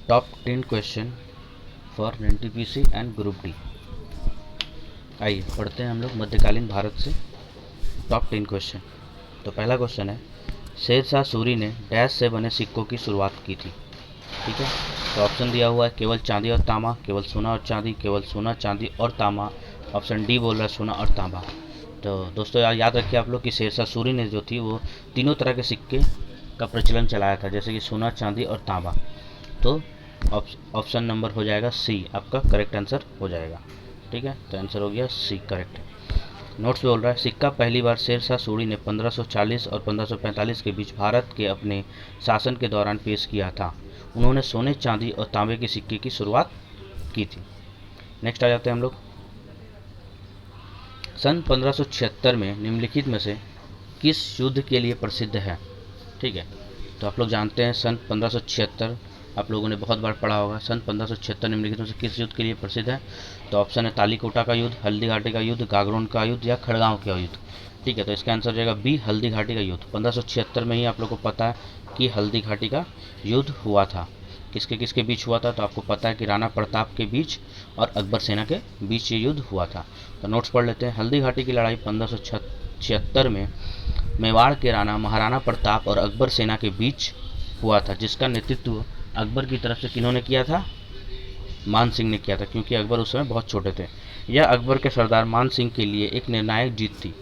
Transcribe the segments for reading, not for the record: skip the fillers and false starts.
Top 10 question for NTPC and group D. आइए पढ़ते हैं हम लोग मध्यकालीन भारत से टॉप 10 क्वेश्चन। तो पहला क्वेश्चन है, शेर शाह सूरी ने डैश से बने सिक्कों की शुरुआत की थी। ठीक है, तो ऑप्शन दिया हुआ है केवल चांदी और तांबा, केवल सोना और चांदी, केवल सोना चांदी और तांबा। ऑप्शन डी बोल रहा है सोना और तांबा। तो दोस्तों याद रखिए आप लोग कि शेर शाह सूरी ने जो थी वो तीनों तरह के सिक्के का प्रचलन चलाया था, जैसे कि सोना चांदी और तांबा। तो ऑप्शन नंबर हो जाएगा सी, आपका करेक्ट आंसर हो जाएगा। ठीक है, तो आंसर हो गया सी करेक्ट। नोट्स पे बोल रहा है, सिक्का पहली बार शेर शाह सूरी ने 1540 और 1545 के बीच भारत के अपने शासन के दौरान पेश किया था। उन्होंने सोने चांदी और तांबे के सिक्के की शुरुआत की थी। नेक्स्ट आ जाते हैं हम लोग, सन 1576 में निम्नलिखित में से किस युद्ध के लिए प्रसिद्ध है। ठीक है, तो आप लोग जानते हैं सन 1576 आप लोगों ने बहुत बार पढ़ा होगा। सन 1576 निम्नलिखित में से किस युद्ध के लिए प्रसिद्ध है। तो ऑप्शन है तालीकोटा का युद्ध, हल्दी घाटी का युद्ध, गागरोन का युद्ध या खड़गांव का युद्ध। ठीक है, तो इसका आंसर हो जाएगा बी, हल्दी घाटी का युद्ध। 1576 में ही आप लोग को पता है कि हल्दी घाटी का युद्ध हुआ था। किसके किसके बीच हुआ था, तो आपको पता है कि राणा प्रताप के बीच और अकबर सेना के बीच ये युद्ध हुआ था। तो नोट्स पढ़ लेते हैं। हल्दी घाटी की लड़ाई 1576 में मेवाड़ के राणा महाराणा प्रताप और अकबर सेना के बीच हुआ था, जिसका नेतृत्व अकबर की तरफ से किन्होंने किया था, मान सिंह ने किया था, क्योंकि अकबर उस समय बहुत छोटे थे। यह अकबर के सरदार मान सिंह के लिए एक निर्णायक जीत थी।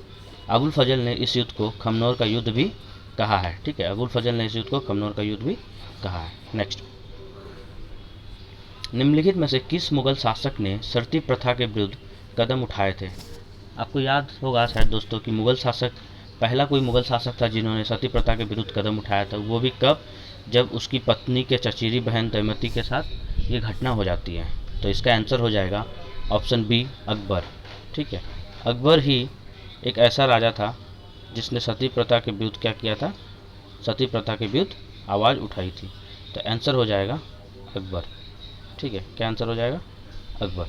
अबुल फजल ने इस युद्ध को खमनोर का युद्ध भी कहा है। ठीक है, अबुल फजल ने इस युद्ध को खमनोर का युद्ध भी कहा है। नेक्स्ट, निम्नलिखित में से किस मुगल शासक ने सती प्रथा के विरुद्ध कदम उठाए थे। आपको याद होगा शायद दोस्तों कि मुगल शासक, पहला कोई मुगल शासक था जिन्होंने सती प्रथा के विरुद्ध कदम उठाया था। वो भी कब, जब उसकी पत्नी के चचेरी बहन दमयंती के साथ ये घटना हो जाती है। तो इसका आंसर हो जाएगा ऑप्शन बी, अकबर। ठीक है, अकबर ही एक ऐसा राजा था जिसने सती प्रथा के विरुद्ध क्या किया था, सती प्रथा के विरुद्ध आवाज़ उठाई थी। तो आंसर हो जाएगा अकबर। ठीक है, क्या आंसर हो जाएगा, अकबर।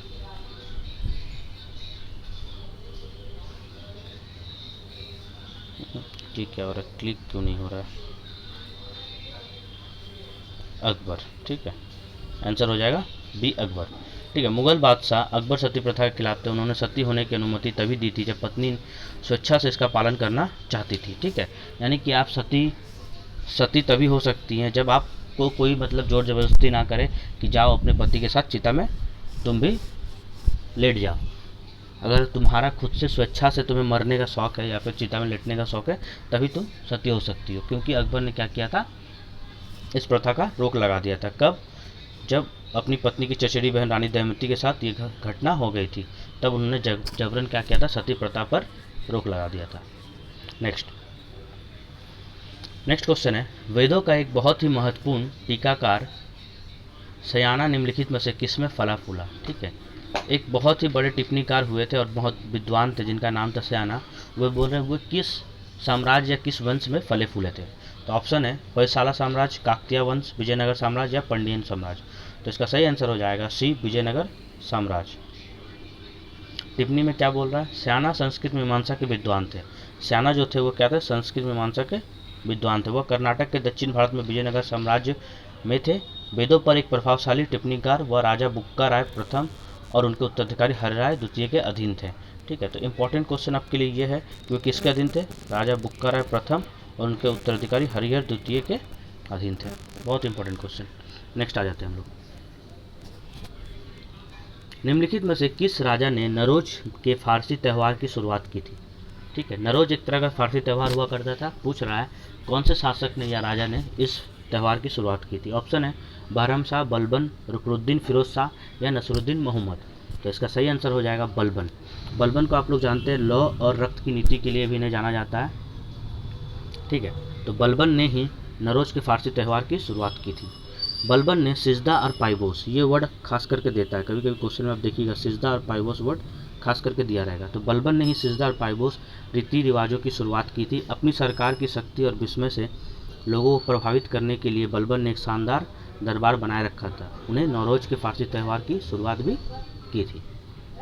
ठीक, क्या हो रहा है, क्लिक क्यों नहीं हो रहा है, अकबर। ठीक है, आंसर हो जाएगा बी, अकबर। ठीक है, मुगल बादशाह अकबर सती प्रथा के खिलाफ थे। उन्होंने सती होने की अनुमति तभी दी थी जब पत्नी स्वेच्छा से इसका पालन करना चाहती थी। ठीक है, यानी कि आप सती तभी हो सकती हैं जब आपको कोई मतलब जोर जबरदस्ती ना करे कि जाओ अपने पति के साथ चिता में तुम भी लेट जाओ। अगर तुम्हारा खुद से स्वेच्छा से तुम्हें मरने का शौक़ है या फिर चिता में लेटने का शौक़ है, तभी तुम सती हो सकती हो। क्योंकि अकबर ने क्या किया था, इस प्रथा का रोक लगा दिया था। कब, जब अपनी पत्नी की चचेरी बहन रानी दमयंती के साथ ये घटना हो गई थी, तब उन्होंने जबरन क्या किया था, सती प्रथा पर रोक लगा दिया था। नेक्स्ट क्वेश्चन है, वेदों का एक बहुत ही महत्वपूर्ण टीकाकार सयाना निम्नलिखित में से किस में फला फूला। ठीक है, एक बहुत ही बड़े टिप्पणीकार हुए थे और बहुत विद्वान थे जिनका नाम था सयाना। वे बोल रहे हुए किस साम्राज्य या किस वंश में फले फूले थे। तो ऑप्शन है होयसाला साम्राज्य, काकतीय वंश, विजयनगर साम्राज्य या पंडियन साम्राज्य। तो इसका सही आंसर हो जाएगा सी, विजयनगर साम्राज्य। टिप्पणी में क्या बोल रहा है, सयाना संस्कृत मीमांसा के विद्वान थे। सयाना जो थे वो क्या थे, संस्कृत मीमांसा के विद्वान थे। वह कर्नाटक के दक्षिण भारत में विजयनगर साम्राज्य में थे। वेदों पर एक प्रभावशाली टिप्पणीकार व राजा बुक्का राय प्रथम और उनके उत्तराधिकारी हरिराय द्वितीय के अधीन थे। ठीक है, तो इंपॉर्टेंट क्वेश्चन आपके लिए ये है कि वो किसके अधीन थे, राजा बुक्का राय प्रथम और उनके उत्तराधिकारी हरिहर द्वितीय के अधीन थे। बहुत इंपॉर्टेंट क्वेश्चन। नेक्स्ट आ जाते हैं हम लोग, निम्नलिखित में से किस राजा ने नरोज के फारसी त्यौहार की शुरुआत की थी। ठीक है, नरोज एक तरह का फारसी त्यौहार हुआ करता था। पूछ रहा है कौन से शासक ने या राजा ने इस त्यौहार की शुरुआत की थी। ऑप्शन है बहरम शाह, बलबन, रुकनुद्दीन फिरोज शाह या नसरुद्दीन मोहम्मद। तो इसका सही आंसर हो जाएगा बलबन। बलबन को आप लोग जानते हैं लौ और रक्त की नीति के लिए भी इन्हें जाना जाता है। ठीक है, तो बलबन ने ही नरोज के फारसी त्यौहार की शुरुआत की थी। बलबन ने सिजदा और पाइबोस, ये वर्ड खास करके देता है, कभी कभी क्वेश्चन में आप देखिएगा सिजदा और पाइबोस वर्ड खास करके दिया रहेगा। तो बलबन ने ही सिजदा और पाइबोस रीति रिवाजों की शुरुआत की थी। अपनी सरकार की शक्ति और विस्मय से लोगों को प्रभावित करने के लिए बलबन ने एक शानदार दरबार बनाए रखा था। उन्हें नौरोज के फारसी त्यौहार की शुरुआत भी की थी।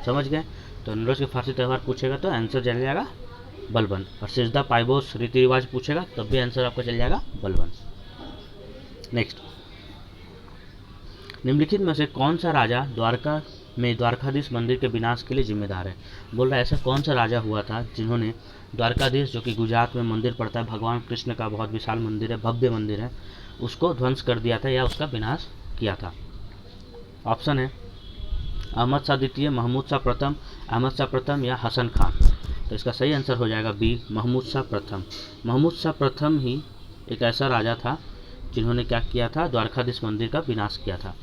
समझ गए, तो नौरोज के फारसी त्यौहार पूछेगा तो आंसर चल जाएगा बलबन, और सिजदा पाइबोस रीति रिवाज पूछेगा तब भी आंसर आपका चल जाएगा बलबन। नेक्स्ट, निम्नलिखित में से कौन सा राजा द्वारका में द्वारकाधीश मंदिर के विनाश के लिए जिम्मेदार है। बोल रहा है ऐसा कौन सा राजा हुआ था जिन्होंने द्वारकाधीश, जो कि गुजरात में मंदिर पड़ता है, भगवान कृष्ण का बहुत विशाल मंदिर है, भव्य मंदिर है, उसको ध्वंस कर दिया था या उसका विनाश किया था। ऑप्शन है अहमद शाह द्वितीय, महमूद शाह प्रथम, अहमद शाह प्रथम या हसन खान। तो इसका सही आंसर हो जाएगा बी, महमूद शाह प्रथम। महमूद शाह प्रथम ही एक ऐसा राजा था जिन्होंने क्या किया था, द्वारकाधीश मंदिर का विनाश किया था।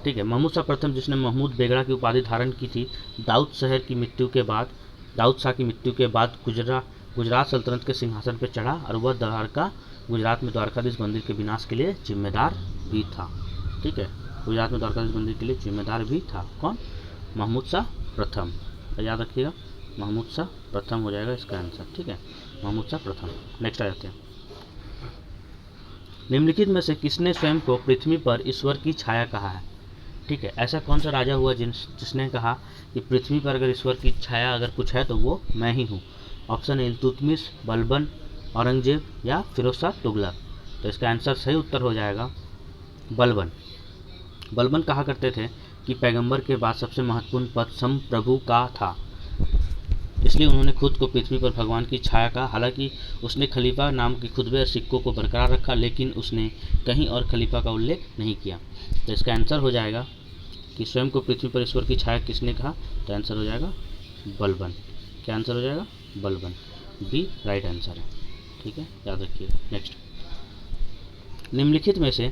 ठीक है, महमूद शाह प्रथम जिसने महमूद बेगड़ा की उपाधि धारण की थी, दाऊद शाह की मृत्यु के बाद गुजरात सल्तनत के सिंहासन पर चढ़ा और वह गुजरात में द्वारकाधीश मंदिर के विनाश के लिए जिम्मेदार भी था। ठीक है, गुजरात में द्वारकाधीश मंदिर के लिए जिम्मेदार भी था। कौन? महमूद शाह प्रथम। तो याद रखिएगा, महमूद शाह प्रथम हो जाएगा इसका आंसर। ठीक है, महमूद शाह प्रथम। नेक्स्ट आ जाते हैं। निम्नलिखित में से किसने स्वयं को पृथ्वी पर ईश्वर की छाया कहा है। ठीक है, ऐसा कौन सा राजा हुआ जिसने कहा कि पृथ्वी पर अगर ईश्वर की छाया अगर कुछ है तो वो मैं ही हूँ। ऑप्शन है इल्तुतमिश, बलबन, औरंगजेब या फिरोज शाह तुगलक। तो इसका आंसर सही उत्तर हो जाएगा बलबन। बलबन कहा करते थे कि पैगंबर के बाद सबसे महत्वपूर्ण पद संप्रभु का था, इसलिए उन्होंने खुद को पृथ्वी पर भगवान की छाया कहा। हालांकि उसने खलीफा नाम के खुतबे और सिक्कों को बरकरार रखा, लेकिन उसने कहीं और खलीफा का उल्लेख नहीं किया। तो इसका आंसर हो जाएगा कि स्वयं को पृथ्वी पर ईश्वर की छाया किसने कहा। तो आंसर हो जाएगा बलबन। क्या आंसर हो जाएगा? बलबन। बी राइट आंसर है। ठीक है, याद रखिएगा। नेक्स्ट, निम्नलिखित में से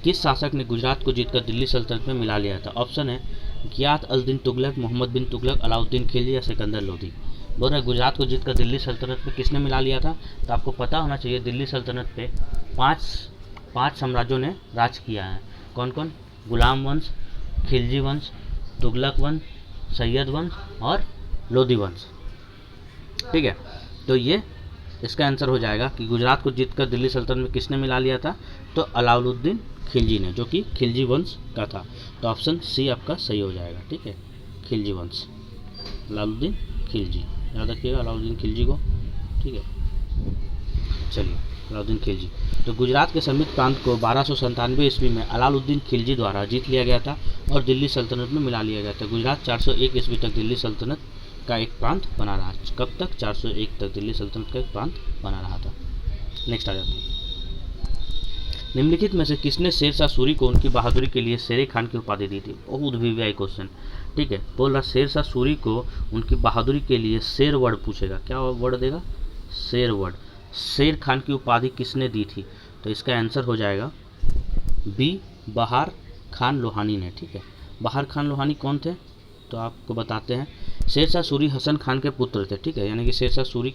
किस शासक ने गुजरात को जीतकर दिल्ली सल्तनत में मिला लिया था। ऑप्शन है गियाथ अल दिन तुगलक, मोहम्मद बिन तुगलक, अलाउद्दीन खिलजी या सिकंदर लोधी। बोल रहे गुजरात को जीतकर दिल्ली सल्तनत में किसने मिला लिया था। तो आपको पता होना चाहिए दिल्ली सल्तनत पे पांच साम्राज्यों ने राज किया है। कौन कौन? गुलाम वंश, खिलजी वंश, तुगलक वंश, सैयद वंश और लोधी वंश। ठीक है, तो ये इसका आंसर हो जाएगा कि गुजरात को जीतकर दिल्ली सल्तनत में किसने मिला लिया था। तो अलाउद्दीन खिलजी ने, जो कि खिलजी वंश का था। तो ऑप्शन सी आपका सही हो जाएगा। ठीक है, खिलजी वंश, अलाउद्दीन खिलजी, याद रखिएगा अलाउद्दीन खिलजी को। ठीक है, चलिए, अलाउद्दीन खिलजी। तो गुजरात के समित प्रांत को 1297 ईस्वी में अलाउद्दीन खिलजी द्वारा जीत लिया गया था और दिल्ली सल्तनत में मिला लिया गया था। गुजरात 401 ईस्वी तक दिल्ली सल्तनत का एक प्रांत बना रहा। कब तक? 401 तक दिल्ली सल्तनत का एक प्रांत बना रहा था। नेक्स्ट आ जाते हैं। निम्नलिखित में से किसने शेर शाह सूरी को उनकी बहादुरी के लिए शेरे खान की उपाधि दी थी। बहुत वीवीआई क्वेश्चन। ठीक है, बोल रहा शेर शाह सूरी को उनकी बहादुरी के लिए शेर वर्ड पूछेगा। क्या वर्ड देगा? शेर वर्ड। शेर खान की उपाधि किसने दी थी। तो इसका आंसर हो जाएगा बी, बहार खान लोहानी ने। ठीक है, बहार खान लोहानी कौन थे तो आपको बताते हैं। शेर शाह सूरी हसन खान के पुत्र थे। ठीक है, यानी कि शेर शाह सूरी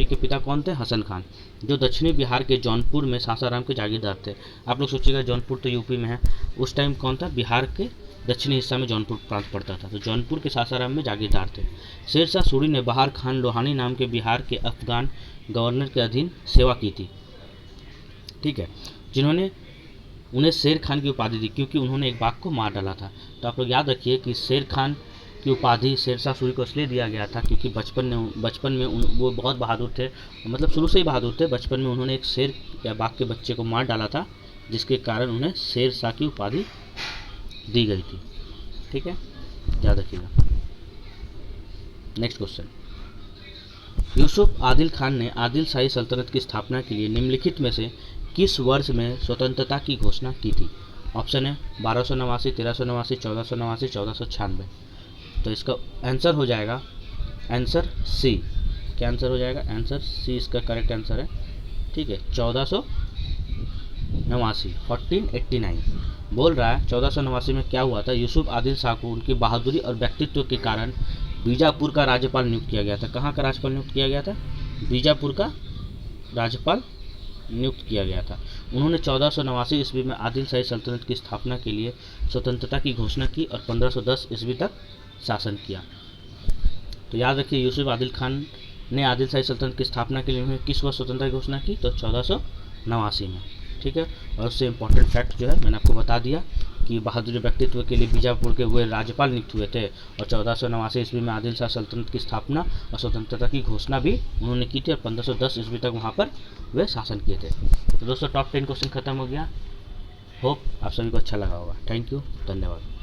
के पिता कौन थे? हसन खान, जो दक्षिणी बिहार के जौनपुर में सासाराम के जागीरदार थे। आप लोग सोचिएगा जौनपुर तो यूपी में है, उस टाइम कौन था? बिहार के दक्षिणी हिस्सा में जौनपुर प्रांत पड़ता था, तो जौनपुर के सासाराम में जागीरदार थे। शेर शाह सूरी ने बहार खान लोहानी नाम के बिहार के अफगान गवर्नर के अधीन सेवा की थी। ठीक है, जिन्होंने उन्हें शेर खान की उपाधि दी क्योंकि उन्होंने एक बाघ को मार डाला था। तो आप लोग याद रखिए कि शेर खान की उपाधि शेर शाह सूरी को इसलिए दिया गया था क्योंकि बचपन में वो बहुत बहादुर थे, मतलब शुरू से ही बहादुर थे। बचपन में उन्होंने एक शेर या बाघ के बच्चे को मार डाला था, जिसके कारण उन्हें शेर शाह की उपाधि दी गई थी। ठीक है, याद रखिएगा। नेक्स्ट क्वेश्चन, यूसुफ आदिल खान ने आदिल शाही सल्तनत की स्थापना के लिए निम्नलिखित में से किस वर्ष में स्वतंत्रता की घोषणा की थी। ऑप्शन है 1289, 1389, 1489, 1496। तो इसका आंसर हो जाएगा आंसर सी। क्या आंसर हो जाएगा? आंसर सी इसका करेक्ट आंसर है। ठीक है, 1489, 1489 बोल रहा है। 1489 में क्या हुआ था? यूसुफ आदिल शाह को उनकी बहादुरी और व्यक्तित्व के कारण बीजापुर का राज्यपाल नियुक्त किया गया था। कहाँ का राज्यपाल नियुक्त किया गया था? बीजापुर का राज्यपाल नियुक्त किया गया था। उन्होंने 1489 ईस्वी में आदिल शाही सल्तनत की स्थापना के लिए स्वतंत्रता की घोषणा की और 1510 ईस्वी तक शासन किया। तो याद रखिए यूसुफ आदिल खान ने आदिल शाही सल्तनत की स्थापना के लिए किस वर्ष स्वतंत्रता की घोषणा की? तो 1489 में। ठीक है, और उससे इम्पोर्टेंट फैक्ट जो है मैंने आपको बता दिया कि बहादुर व्यक्तित्व के लिए बीजापुर के वे राज्यपाल नियुक्त हुए थे और 1489 ईस्वी में आदिल शाह सल्तनत की स्थापना और स्वतंत्रता की घोषणा भी उन्होंने की थी और 1510 ईस्वी तक वहाँ पर वे शासन किए थे। तो दोस्तों टॉप 10 क्वेश्चन खत्म हो गया। होप आप सभी को अच्छा लगा होगा। थैंक यू, धन्यवाद।